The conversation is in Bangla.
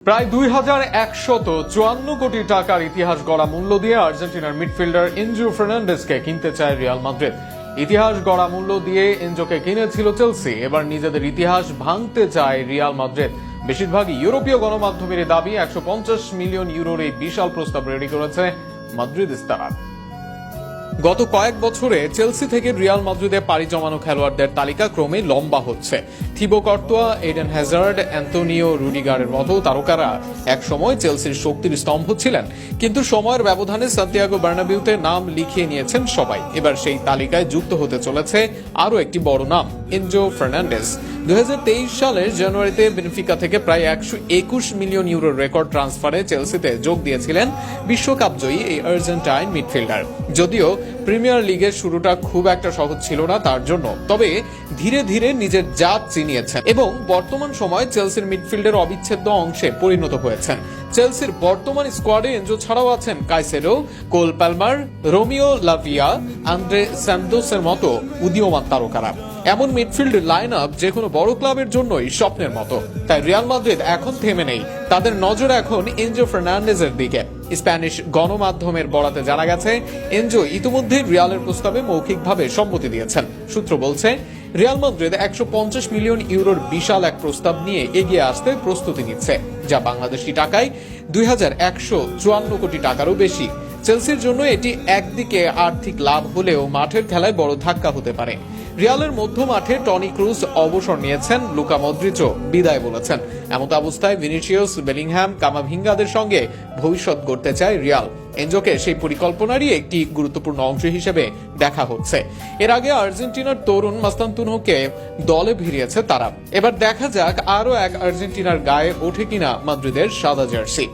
প্রায় 2154 কোটি টাকার ইতিহাস গড়া মূল্য দিয়ে আর্জেন্টিনার মিডফিল্ডার এনজো ফার্নান্ডেজকে কিনতে চায় রিয়াল মাদ্রিদ। ইতিহাস গড়া মূল্য দিয়ে এনজোকে কিনেছিল চেলসি, এবার নিজেদের ইতিহাস ভাঙতে চায় রিয়াল মাদ্রিদ। বেশিরভাগ ইউরোপীয় গণমাধ্যমের দাবি 150 মিলিয়ন ইউরোর এই বিশাল প্রস্তাব রেডি করেছে মাদ্রিদিস্তারা। গত কয়েক বছরে চেলসি থেকে রিয়াল মাদ্রিদে পাড়ি জমানো খেলোয়াড়দের তালিকা ক্রমে লম্বা হচ্ছে। Thibaut Courtois, Eden Hazard, Antonio রুডিগারের মতো তারকারা একসময় চেলসির শক্তির স্তম্ভ ছিলেন, কিন্তু সময়ের ব্যবধানে সান্তিয়াগো বার্নাবিউতে নাম লিখিয়ে নিয়েছেন সবাই। এবার সেই তালিকায় যুক্ত হতে চলেছে আরও একটি বড় নাম, এনজো ফার্নান্ডেজ। 2023 সালের জানুয়ারিতে বেনফিকা থেকে প্রায় 121 মিলিয়ন ইউরোর রেকর্ড ট্রান্সফারে চেলসিতে যোগ দিয়েছিলেন বিশ্বকাপ জয়ী এই আর্জেন্টাইন মিডফিল্ডার। যদিও প্রিমিয়ার লিগের শুরুটা খুব একটা সহজ ছিল না তার জন্য, তবে ধীরে ধীরে নিজের জাত চিনিয়েছেন এবং বর্তমান সময়ে চেলসির মিডফিল্ডের অবিচ্ছেদ্য অংশে পরিণত হয়েছেন। চেলসির বর্তমান স্কোয়াডে এনজো ছাড়াও আছেন কাইসেডো, কোল পালমার, রোমিও লাভিয়া, আন্দ্রে স্যান্টোসের মতো উদীয়মান তারকারা। এমন মিডফিল্ড লাইন আপ যে কোনো বড় ক্লাবের জন্যই স্বপ্নের মতো। তাই রিয়াল মাদ্রিদ এখন থেমে নেই, তাদের নজর এখন এনজো ফার্নান্ডেজের দিকে। স্প্যানিশ গণমাধ্যমের বরাতে জানা গেছে, এনজো ইতিমধ্যে রিয়ালের প্রস্তাবে মৌখিকভাবে সম্মতি দিয়েছেন। সূত্র বলছে, রিয়াল মাদ্রিদ 150 মিলিয়ন ইউরোর বিশাল এক প্রস্তাব নিয়ে এগিয়ে আসতে প্রস্তুতি নিচ্ছে, যা বাংলাদেশি টাকায় 2154 কোটি টাকারও বেশি। চেলসির জন্য এটি একদিকে আর্থিক লাভ হলেও মাঠের খেলায় বড় ধাক্কা হতে পারে। রিয়ালের মধ্য মাঠে টনি ক্রুজ অবসর নিয়েছেন, লুকা মদ্রিচও বিদায় বলেছেন। এমত অবস্থায় ভিনিসিয়াস, বেলিংহ্যাম, কামাভিঙ্গাদের সঙ্গে ভবিষ্যৎ গড়তে চায় রিয়াল। এনজোকে সেই পরিকল্পনারই একটি গুরুত্বপূর্ণ অংশ হিসেবে দেখা হচ্ছে। এর আগে আর্জেন্টিনার তরুণ মাস্তান্তুনোকে দলে ভিড়িয়েছে তারা। এবার দেখা যাক আরও এক আর্জেন্টিনার গায়ে ওঠে কিনা মাদ্রিদের সাদা জার্সি।